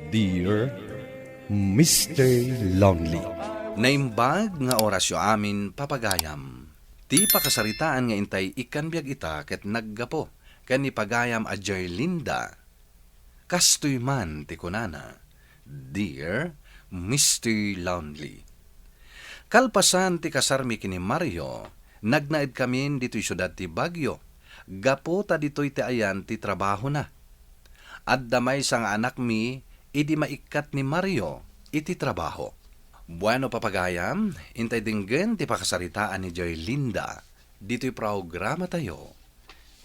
Dear Mr. Lonely. Naimbag nga orasyo amin papagayam. Ti pakasaritaan nga intay ikan biag ita ket naggapo. Ken ni pagayam a Linda. Kastoy man ti kunana. Dear Mr. Lonely. Kalpasan ti kasarmi kini Mario, nagnaid kami dito'y syudad ti Baguio. Gapo ta dito'y ti ayan ti trabaho na. At damay sang anak mi, idi maikat ni Mario, iti trabaho. Bueno papagayam, intay dinggen ti pakasaritaan ni Linda. Dito'y programa tayo.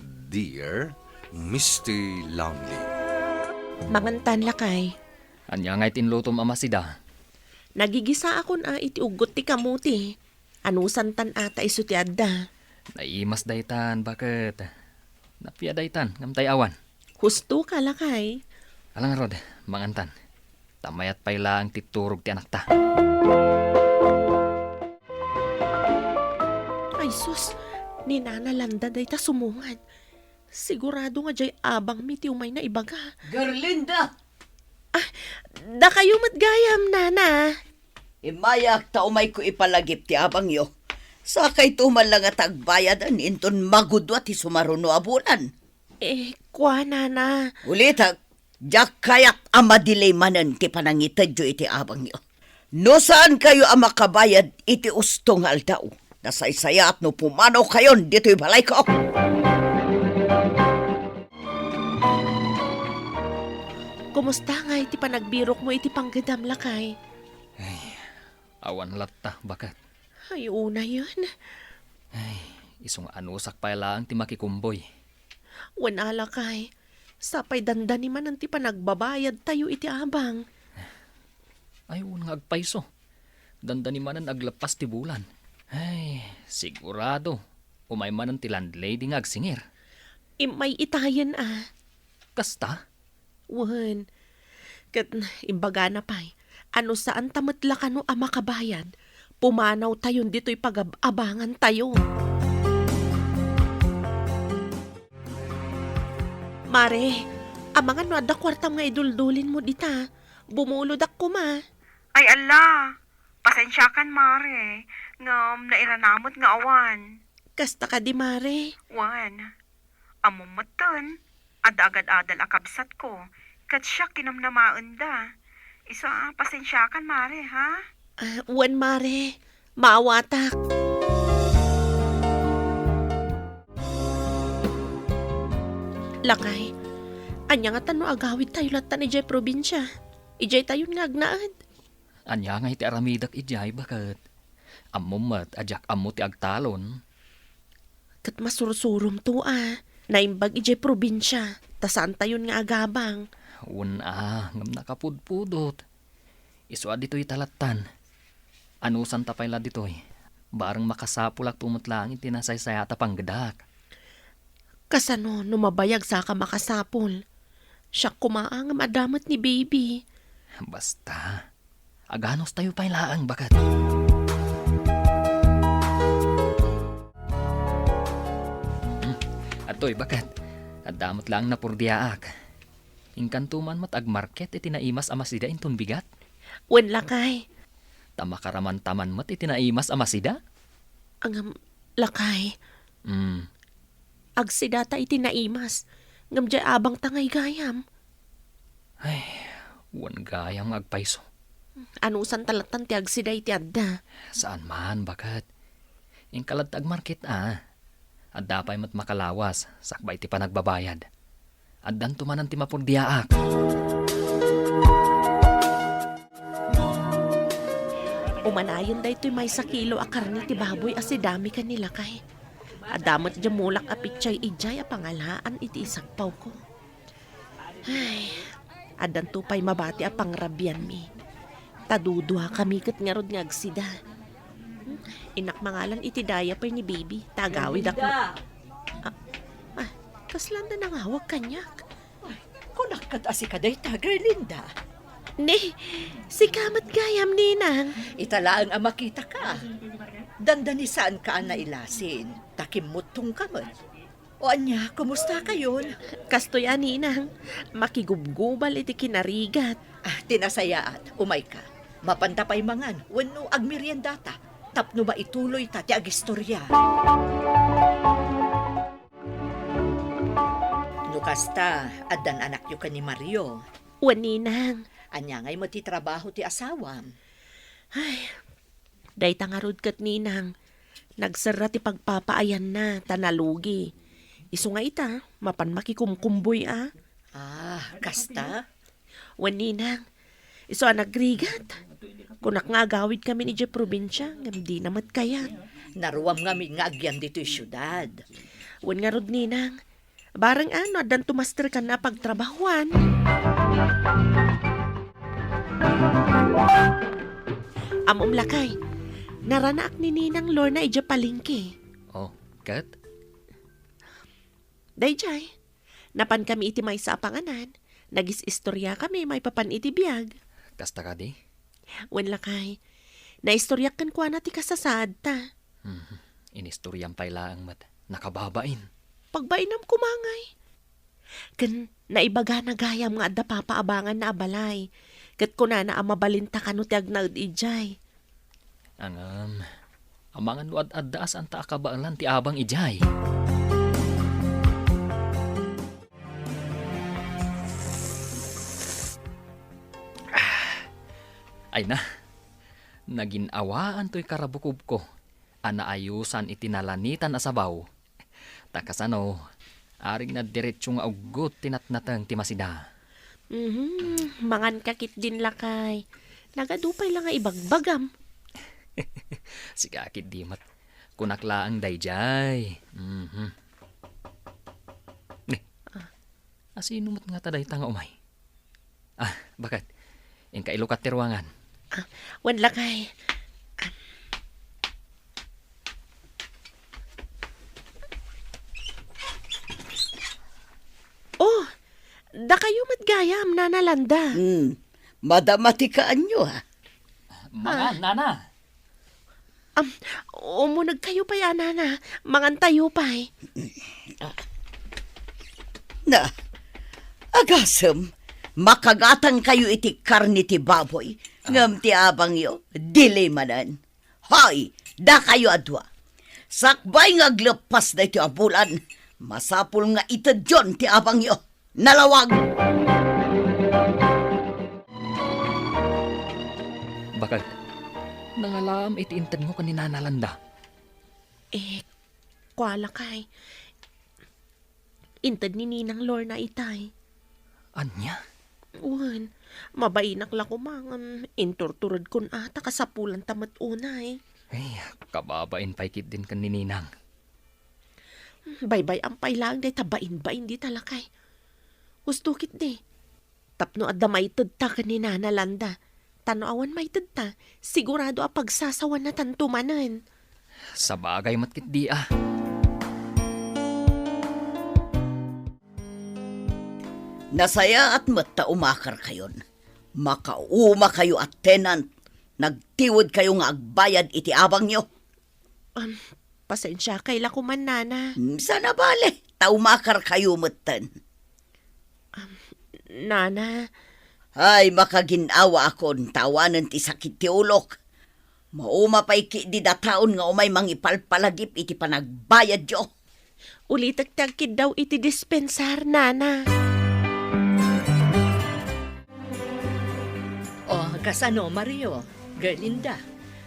Dear Mr. Lonely. Mangantan lakay. Anya nga itinlutom amasida. Nagigisa akon iti ugot ti kamuti. Anusan tan ata iso ti adda. Naimas daytan, bakit? Napia daytan, ngamtay awan. Husto ka lakay. Alang rod, mangantan. Tamayat payla ang titurog ti anak ta. Ay sus, ni Nana Landa day ta sumungan. Sigurado nga jay abang mi ti umay na ibaga. Gerlinda, Da kayo matgayam, Nana. imayak ta umay ko ipalagip ti abang yo. Sakay tuman lang at agbayadan inton magudwa ti sumaruno abulan. Kwa, Nana. Ulitag, jak kayat amadilay manan ti panangitadyo iti abang yo. No saan kayo ang makabayad iti ustong aldaw? Nasaysaya at no pumanaw kayon dito'y balay ko. Kumusta nga iti panagbirok mo iti panggadam lakay? Awan latta, bakit? Ay, una yun. Isong anusak payla ang ti makikumboy. Wana lakay. Sapay dandani man ang ti panagbabayad tayo iti abang. Ay, unang agpaiso. Dandani manan aglapas ti bulan. Ay, sigurado. Umay manan ti landlady nga agsingir. May itayan Kasta? Wan. Kat imbaga na pa'y. Ano saan tamatla ka no ama kabayan? Pumanaw tayon dito'y pag-abangan tayo. Mare, amangan no adda kwartam nga iduldulin mo dita. Bumulod ak kuma. Ay ala, pasensya kan mare, ngam nairanamot nga awan. Kasta ka di mare. Wan, amumatan, adagad-adal akabsat ko, kat siya kinamnamaan da. Isa, pasensya kan mare, ha? Wan mare, maawatak. Lakay, anya nga tano agawid tayo lata ni Jay probinsya. Ijay tayo nga agnaad. Anya nga iti aramidak ijay, bakit? Amumat, ajak amu ti agtalon. Kat masursurum to Naimbag ijay probinsya. Tasaan tayo nga agabang. Ngam nakapudpudot. Iswa dito'y talatan. Anusan tapay la dito'y. Barang makasapulak tumutlang iti nasaysaya ta panggadak. Kasano numabayag sa ka makasapol. Siya kumaang madamat ni baby. Basta. Aganos tayo pa'y laang, bakat? Atoy, bakat? Adamot lang na purdiaak. Ingkantuman mat agmarket iti naimas amasida inton bigat. Wen lakay. Tamakaraman-taman mat iti naimas amasida? Ang lakay. Agsidata iti naimas. Ngam jay abang tangay gayam. Ay, wan gayam agpaiso. Anusan talatan ti agsida iti adda. Saan man, bakat? Ingkalad agmarket Adda pa'y mat makalawas, sakbay ti panagbabayad. Addan tumanan ti mapurdiaak. Umanayon da ito'y may sakilo a karni ti baboy asidami kanila kay. Adamat jamulak a pichay ijay a pangalaan iti isagpaw ko. Ay, adan to pa'y mabati a pangrabyan mi. Tadudwa kami kat nga rod nga agsida. Inak mangalan iti daya pa ni baby. Tagawid ako. Kaslanda nang hawag kanyak. Kunak kat asikaday ta, Gerlinda. Ne, si kamat gayam ninang. Italaan ang makita ka. Dandani saan ka na ilasin, takimutong ka man. O anya, kumusta kayon? Kastoy aninang, makigubgubal iti kinarigat. Tinasayaat, umay ka. Mapanta pa'y mangan, wano agmeriendata. Tapno ba ituloy ta ti agistorya? Nukasta, adan anak yu ka ni Mario. Waninang, Anya ngay mo ti trabaho ti asawam. day tangarod kat ninang. Nagsara ti pagpapaayan na, tanalugi. Isu nga ita, mapan makikumkumboy Kasta? Waninang, isu nagrigat. Kunak nga agawid kami ni Jeff probinsya, ngam di namat kaya. Naruwam nga nga agyan dito'y syudad. Wan nga rod ninang, barang adan tumaster ka na pagtrabahuan. Amom lakay, naranak ni Ninang Lorna ija palingki. Oh, kat? Dayjay, napan kami iti may sa panganan, nagis-istorya kami may papan iti biyag. Kasta ka di? Wan lakay, naistoryak kan kwa na ti kasasad ta. Inistoryang pailaang mat. Nakababain. Pagbainam kumangay. Kan naibaga na gayam nga adda papaabangan na abalay. Kat kuna na amabalinta kanu ti agnaud ijay. Angam, amangan luad addaas ang taakabaalan ti abang ijay. Ay na, naginawaan to'y karabukob ko. Anaayusan itinalanitan asabaw. Takasano, aring na diretsyo nga ugot tinatnatang ti masida. Mangan kakit din lakay. Nagadupay lang nga ibagbagam. Sigakit di mat. Kunakla ang dayjay. Asino mat nga taday tanga umay? Bakit? Yung kailukat tirwangan. Wan lakay. Oh, da kayo matgayam, nanalanda. Madamatikaan nyo Mga nana. Umunag kayo pa yan, nana. Mangan tayo pa Na, agasem, makagatang kayo iti karni ti baboy, ngam ti abang yo, dili manan. Hoy, da kayo adwa. Sakbay nga aglepas na iti abulan, masapul nga itadyon ti abang yo. Nalawag! Bakit? Nangalam itiintad mo kanina nalanda. Kuala kay. Intad ni Ninang Lorna itay. Anya? Wan, mabainak lang kumangan. Inturturod kun ata kasapulan tamat unay. Ay, kababain paikit din kan ni Ninang. Baybay ampay lang day tabain-bain di talakay. Ustukit di. Tapno adda maitad ta kanina nalanda. Tano awan maitad ta. Sigurado a pagsasawan na tantumanan. Sa bagay matkit di Nasaya at mata umakar kayon. Makauma kayo at tenant. Nagtiwod kayo nga agbayad iti abang nyo. Pasensya kay lakuman nana. Sana bale, taumakar kayo matan. Nana, Ay, makaginawa akon tawanan ti sakit ti ulok. Mauma pa'y di dataon nga umay mangipalpalagip iti panagbayad yo. ulitagtagkid daw iti dispensar, nana. Kasano, Mario? Galinda,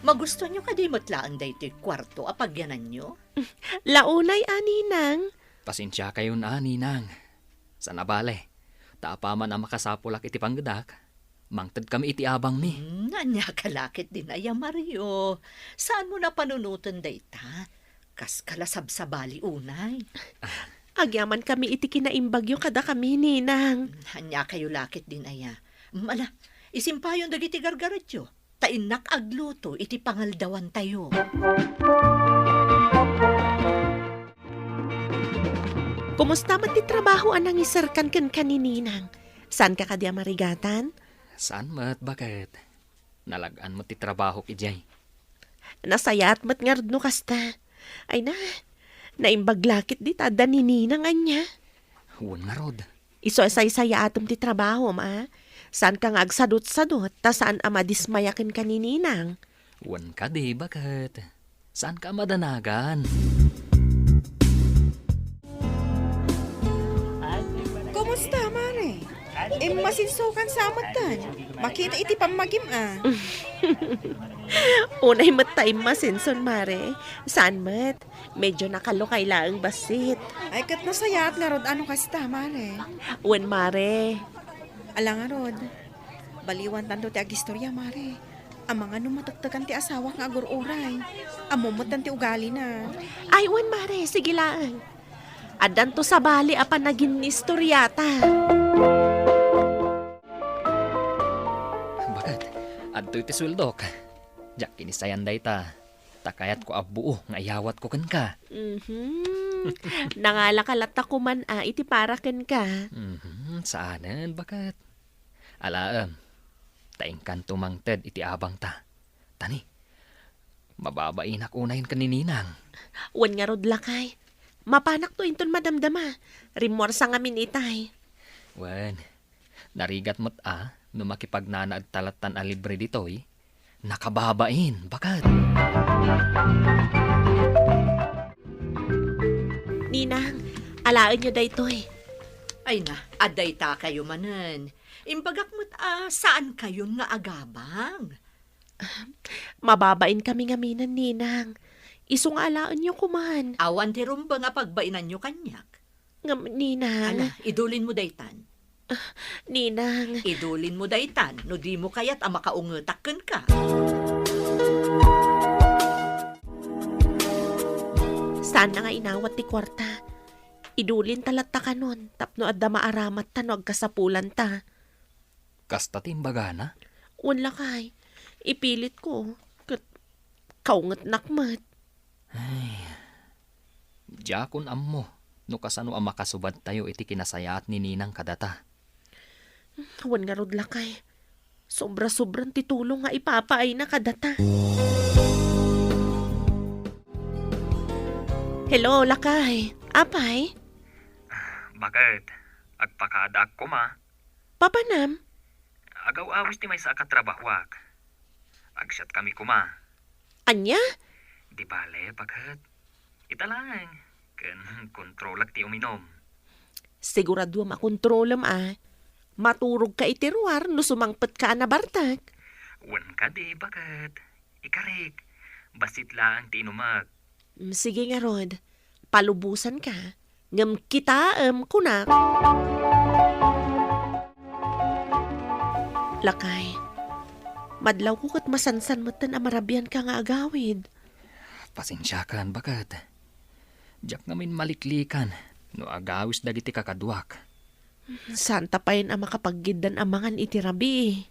magusto nyo ka di matlaan da iti kwarto apagyanan nyo? Launay aninang. Pasensya kayo na, Ninang. Sa nabale, taapaman ang makasapulak iti panggadak. Mangtad kami iti abang ni. Nanya kalakit din aya, Mario. Saan mo na panunutan da ita? Kas kalasabsabali unay. Agyaman kami iti kinaimbagyo kada kami, ninang. Nanya kayo lakit din aya. Mala, isimpayon dagiti gargaratyo. Tainak agluto iti pangaldawan tayo. Kumusta man ti trabaho anang isarkan kan kanininang? Saan ka kadya marigatan? Saan mat, bakit? Nalagaan mo ti trabaho kijay. Nasayat mat ngard no kasta. Ay na, Naimbaglakit di tada ni Ninang anya. Huwag nga rod. Iso saya atom ti trabaho, ma. Saan ka nga agsadot-sadot, ta saan ama dismayakin ka ni Ninang? Huwag ka di, bakit? Saan ka madanagan? Kumusta, Mare? Masinsukan sa amatan. Makita iti pamagim Unay matay masinson, mare. Saan mat? Medyo nakalukay laang basit. Ay, kat nasayat nga rod, ano kasta, Mare? Uwan, mare. Ala nga rod, baliwan tanto ti agistorya, Mare. Ang mga numatagtagan ti asawa nga agur-uray. Amumot ti ugali na. Ay, uwan, mare. Sige lang. Adan to sa bali apa naging istoryata. Bakit? Adto iti suldok. Jak kinisayan day ta. Takayat ko abuo nga iyawat ko kan ka. Nangalakalat ako man iti paraken ka. Saanan, bakit? Alaam, taing kan tumangted iti abang ta. Tani, mababain ako unahin kanininang. Uwan nga rod lakay. Mapanak to inton madamdama. Rimor sa ngamin itay. Wen, narigat mo't no makipagnana at talatan a libre ditoy, nakababain, bakit? Ninang, alaan nyo daytoy. Ay na, aday ta kayo manen. Imbagak mo't saan kayon nga agabang? Mababain kami ngaminan, Ninang. Isong alaan nyo kuman. Awan ti rumba nga pagbainan nyo kanyak. Ninang, Ala, idulin mo daytan. Ninang. Idulin mo daytan, no di mo kayat makaungetakken ka. Saan na nga inawat ti kwarta? Idulin talat ta kanon, tapno adda maaramat ta no agkasapulan ta. Kasta timbaga na? Unla kay, ipilit ko. Kaungat nakmat. Diyakon ammo, no kasano ang makasubad tayo iti kinasayaat ni Ninang kadata. Wan nga rod lakay. Sobra-sobrang titulong nga ipapaay na kadata. Hello, lakay. Apay? Bakit? Agpakaadak ko ma. Papanam? Agaw-awis ti may sa akatrabahwak. Agsyat kami kuma. Anya? Di bale, bakit? Italang. Kan kontrolak ti uminom. Sigurado makontrolam Maturog ka itiruar no sumangpet ka na bartak. Wan ka di, bakit? Ikarik. Basit lang ti inumag. Sige nga Rod, palubusan ka. Ngam kita kunak. Lakay, madlaw ko kat masansan mo tan amarabian ka nga agawid. Pasensyakan, bakit? Diyak ngamin maliklikan, no agawis dagiti kakadwak. Santa pa yun ang makapaggidan amangan itirabi.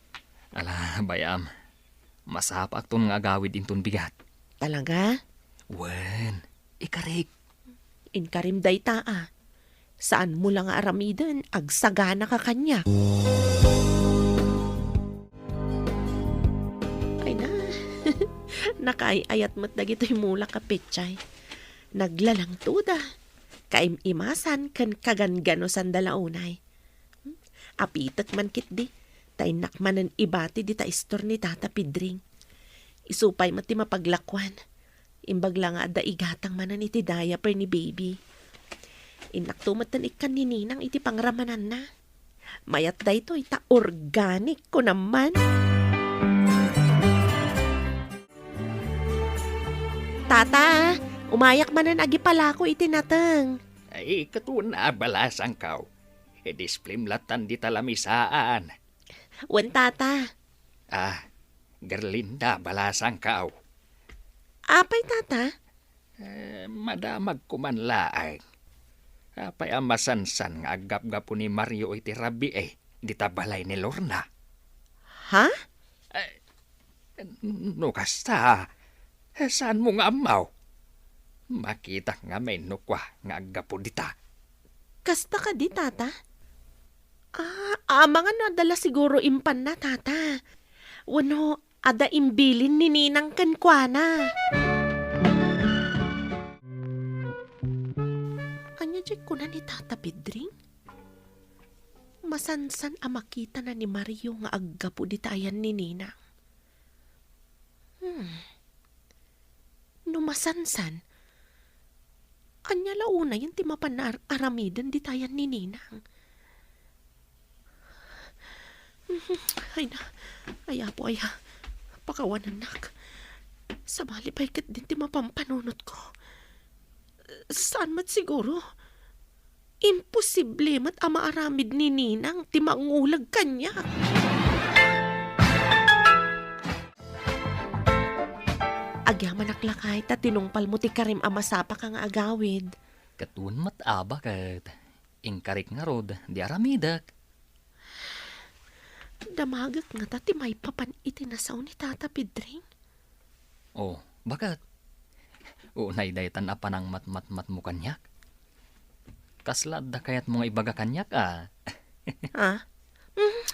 Ala, bayam, masapak ton nga agawid inton bigat. Talaga? Wen, ikarik. Inkarim day taa. Saan mo lang aramidan, agsagana ka kanya. Ay na, nakaayat mo't dagito'y mula kapitchay. Naglalang tuda, kaim-imasan kan kagangano sandalaunay. Apitak man kit di, tainak manan ibati di ta istor ni Tata Pidring. Isupay mati mapaglakwan. Imbag lang ada igatang manan iti diaper ni baby. Inaktumatan ikan ni Ninang iti pangramanan na. Mayat da ito ita organic ko naman. Tata, umayak manan agi pala ko iti natang. Ay, katuna balasang kaw. Displimlatan di talamisaan. Wen tata. Gerlinda balasang kaw. Apay tata? Madamag kumanlaang. Apay amasansan nga agap-gapo ni Mario iti rabi di tabalay ni Lorna. Ha? No kasta, saan mo nga amaw? Makita nga may nukwa nga agapo dita. Kasta ka di tata? Mga nadala siguro impan na tata. Wano, ada imbilin ni Ninang kankwana. Project ko na ni Tata Pedring. Masansan ang makita na ni Mario nga aggapo di tayan ni Ninang. No masansan, anya launa yung timapan na aramidan di tayan ni Ninang. Ay na, aya po aya, pakawanan nak. Sabali pa ikat din timapampanunot ko. Saan mat siguro? Imposible mat ama aramid ni Ninang ti mangulag kanya. Agyaman naklakay ta tinungpal mo ti karim ama sapa kang agawid. Katun mataba kat. Ingkarik nga rod, di aramidak. Damagak nga ta ti may papan itinasaw ni Tata Pedring. Oh, bakit? Unay daytan apa ng mat mo kanyak? Kaslad da kayat mga ibaga kanyak Ha?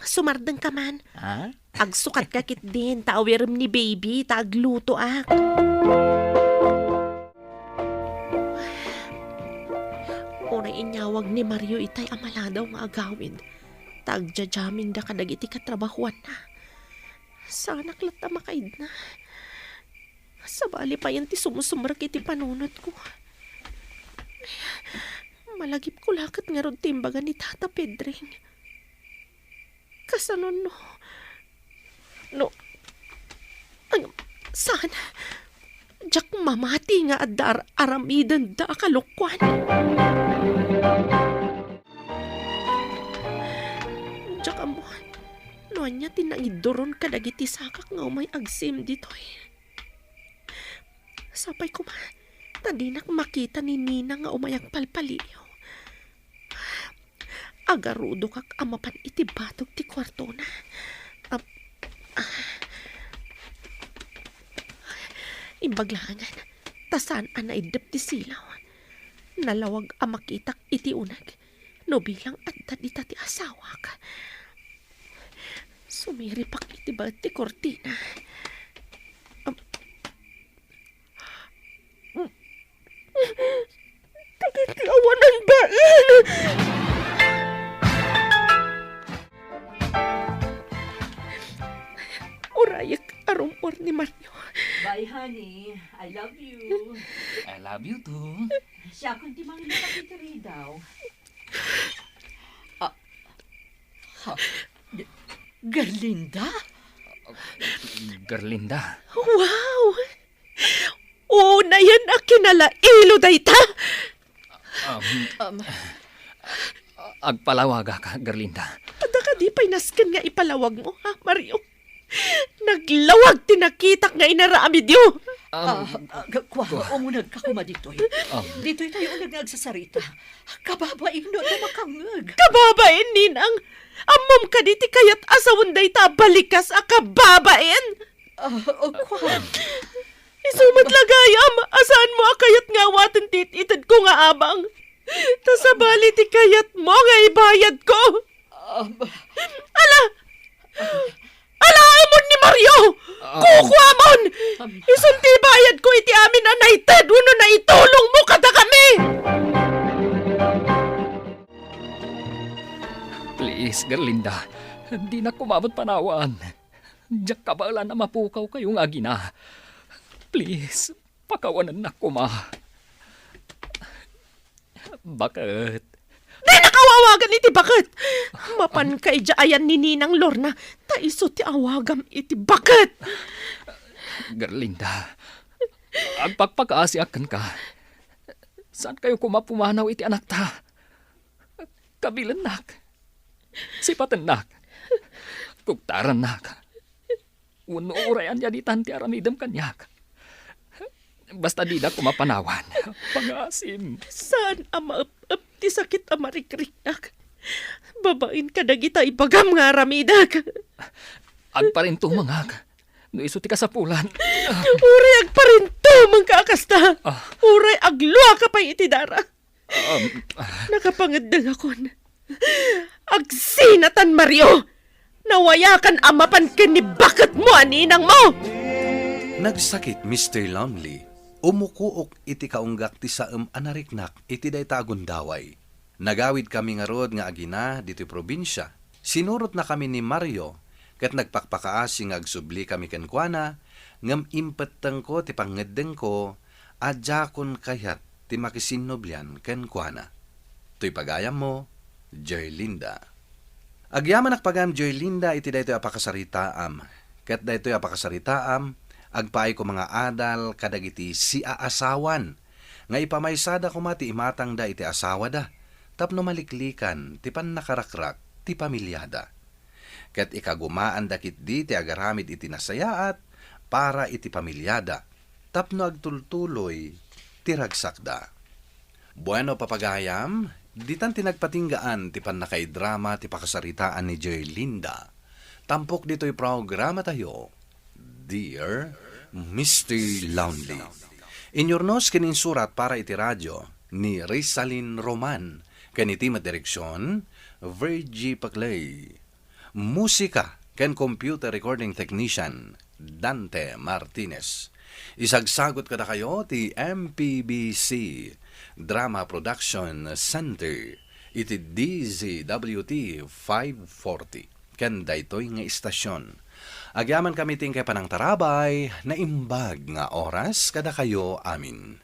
Sumardeng ka man. Ha? Agsukat ka kit din, tawirim ni baby, tagluto ak. Unay inyawag ni Mario itay amaladaw nga agawid. Tagjajaming da kadag iti katrabahuan na. Sana klat na makaid na. Sabali pa yan ti sumusumrak iti panunot ko. Malagip ko lakat nga ron timbaga ni Tata Pedring. Kasano no? Sana jak mamati nga adar aramidan da kalukwan. Jak amo, no anya tinaidoron kadagiti sakak nga umay agsim ditoy. Sapay ko ma, tadinak makita ni Nina nga umayag palpaliyo. Agarudo kak amapan iti batog ti kwarto na. Imbaglangan, tasan anaidap ti silaw. Nalawag ang makitak iti unag. No bilang adda dita ti asawa ka. Sumiripak iti ba ti kortina. Tagatiawan ang bain! Urayak arumpor ni Mario. Bye, honey. I love you. I love you too. Siya kung di mang nakakitiri daw. Gerlinda? Gerlinda. Wow! Una yan na kinalailo dayta. Agpalawaga ka, Gerlinda. Ada ka di painaskan nga ipalawag mo, ha, Mario? Naglawag tinakitak nga inaramid yo. Kwa, umunag ka kuma dito'y. Dito'y tayo unag nagsasarita. Kababain no na makangag. Kababain, Ninang. Amom ka diti kayat asawan dayta balikas a kababain. Kwa. Isumat lagayam, asaan mo akayat nga watan tititad ko nga amang. Tasabali ti kayat mo nga ibayad ko. Ala amon ni Mario! Kukuamon! Isunti bayad ko iti amin anayted, uno na itulong mo kada kami! Please, Gerlinda. Hindi na kumabot panawaan. Diyak kabala na mapukaw kayong agina. Please, pakawanan na kuma. Bakit? Di nakawawagan iti bakit? Mapan kay ayan ni Ninang Lorna, taiso ti awagam iti bakit? Gerlinda, agpagpag-aasiakan ka. Saan kayo kumapumanaw iti anak ta? Kabilan nak. Sipatan nak. Kuktaran nak. Unuurayan ya di tanti aramidam kanyak. Basta di na kumapanawan. Pangasim. Saan amaap ti sakit amarikrik nak? Babain ka dagita ibagam nga ramidak. Agparinto mangag. No iso ti kasapulan. Uray agparinto mangkakasta. Uray agluwa ka pa iti dara. Nakapangadang akon. Agsinatan Mario. Nawayakan amapan ken ni bakit mo aninang mo. Nagsakit Mr. Longley. Umukuok iti kaunggak ti saem anariknak iti dayta agundaway. Nagawid kami nga rod nga agina dito probinsya. Sinurot na kami ni Mario ket nagpakpakaasi nga agsubli kami kenkwana ngem impeteng ko ti pangedeng ko adya kon kayat ti makisinnoblian kenkwana. Tuy pagayam mo, Jerlinda. Agyaman akpagam Jerlinda iti daytoy apakasaritaam. Ket daytoy apakasaritaam agpaay ko mga adal kadagiti si aasawan. Nga ipamaysada ko mati imatang da iti asawa da. Tapno maliklikan ti pannakarakrak ti pamilyada. Ket ikagumaan dakit di ti agaramid iti nasayaat para iti pamilyada. Tapno agtultuloy ti ragsakda. Bueno papagayam, ditan tinagpatinggaan ti pannakaidrama ti pakasaritaan ni Jerlinda. Tampok dito'y programa tayo, Dear Mr. Lonely. Inyornos kininsurat para iti radyo ni Rizalin Roman, kaniti madireksyon, Virgie Paclay. Musika, ken computer recording technician, Dante Martinez. Isagsagot kada kayo ti MPBC Drama Production Center iti DZWT 540 ken daytoy nga istasyon. Agyaman kami ting kay panang tarabay na imbag nga oras kada kayo amin.